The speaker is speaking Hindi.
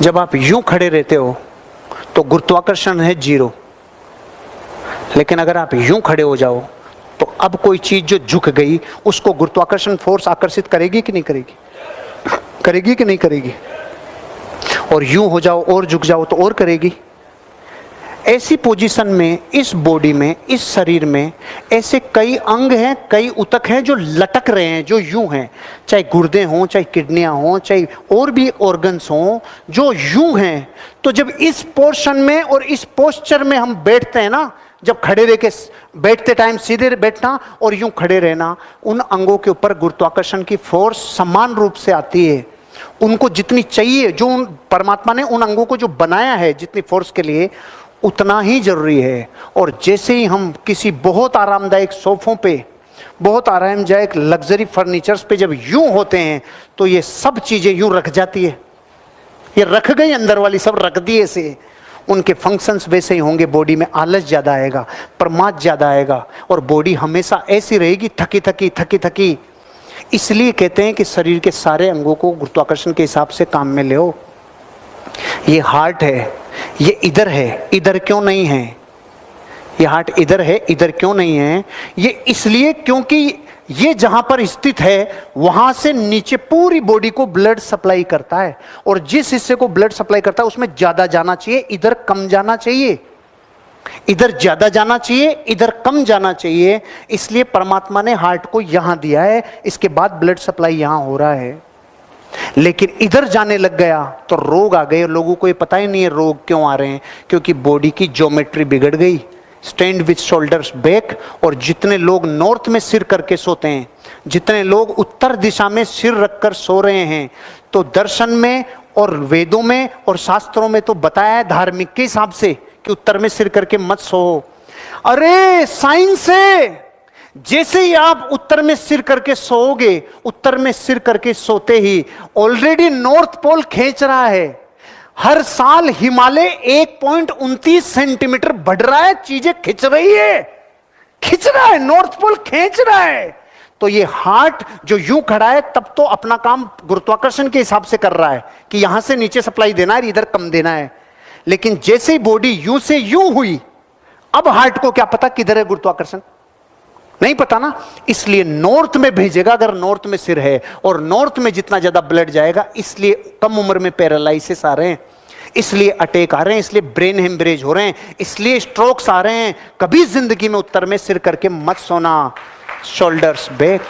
जब आप यूं खड़े रहते हो तो गुरुत्वाकर्षण है 0, लेकिन अगर आप यूं खड़े हो जाओ तो अब कोई चीज जो झुक गई उसको गुरुत्वाकर्षण फोर्स आकर्षित करेगी कि नहीं करेगी? करेगी कि नहीं करेगी? और यूं हो जाओ और झुक जाओ तो और करेगी। ऐसी पोजीशन में, इस बॉडी में, इस शरीर में ऐसे कई अंग हैं, कई ऊतक हैं जो लटक रहे हैं, जो यूं हैं, चाहे गुर्दे हों, चाहे किडनियां हों, चाहे और भी ऑर्गन्स हों, जो यूं हैं। तो जब इस पोर्शन में और इस पोस्चर में हम बैठते हैं ना, जब खड़े रह के बैठते टाइम सीधे बैठना और यूं खड़े रहना, उन अंगों के ऊपर गुरुत्वाकर्षण की फोर्स समान रूप से आती है। उनको जितनी चाहिए, जो परमात्मा ने उन अंगों को जो बनाया है जितनी फोर्स के लिए, उतना ही जरूरी है। और जैसे ही हम किसी बहुत आरामदायक सोफों पे, बहुत आरामदायक लग्जरी फर्नीचर्स पे जब यूं होते हैं तो ये सब चीजें यूं रख जाती है, ये रख गई अंदर वाली सब रख दिए से। उनके फंक्शंस वैसे ही होंगे। बॉडी में आलस ज्यादा आएगा, प्रमाद ज्यादा आएगा और बॉडी हमेशा ऐसी रहेगी, थकी थकी थकी थकी। इसलिए कहते हैं कि शरीर के सारे अंगों को गुरुत्वाकर्षण के हिसाब से काम में ले। ये हार्ट है, ये इधर है, इधर क्यों नहीं है? ये हार्ट इधर है, इधर क्यों नहीं है? ये इसलिए क्योंकि ये जहां पर स्थित है वहां से नीचे पूरी बॉडी को ब्लड सप्लाई करता है, और जिस हिस्से को ब्लड सप्लाई करता है उसमें ज्यादा जाना चाहिए, इधर कम जाना चाहिए। इधर ज्यादा जाना चाहिए, इधर कम जाना चाहिए। इसलिए परमात्मा ने हार्ट को यहां दिया है, इसके बाद ब्लड सप्लाई यहां हो रहा है। लेकिन इधर जाने लग गया तो रोग आ गए। लोगों को ये पता ही नहीं है रोग क्यों आ रहे हैं, क्योंकि बॉडी की ज्योमेट्री बिगड़ गई। Stand with shoulders back. और जितने लोग नॉर्थ में सिर करके सोते हैं, जितने लोग उत्तर दिशा में सिर रखकर सो रहे हैं, तो दर्शन में और वेदों में और शास्त्रों में तो बताया है धार्मिक के हिसाब से कि उत्तर में सिर करके मत सो। अरे साइंस है, जैसे ही आप उत्तर में सिर करके सोओगे, उत्तर में सिर करके सोते ही ऑलरेडी नॉर्थ पोल खींच रहा है। हर साल हिमालय 1.29 सेंटीमीटर बढ़ रहा है, चीजें खिंच रही है, खिंच रहा है, नॉर्थ पोल खींच रहा है। तो ये हार्ट जो यूं खड़ा है तब तो अपना काम गुरुत्वाकर्षण के हिसाब से कर रहा है कि यहां से नीचे सप्लाई देना है, इधर कम देना है। लेकिन जैसे ही बॉडी यूं से यूं हुई, अब हार्ट को क्या पता किधर है गुरुत्वाकर्षण? नहीं पता ना। इसलिए नॉर्थ में भेजेगा अगर नॉर्थ में सिर है, और नॉर्थ में जितना ज्यादा ब्लड जाएगा, इसलिए कम उम्र में पैरालाइसिस आ रहे हैं, इसलिए अटैक आ रहे हैं, इसलिए ब्रेन हेमरेज हो रहे हैं, इसलिए स्ट्रोक्स आ रहे हैं। कभी जिंदगी में उत्तर में सिर करके मत सोना, शोल्डर्स बैक।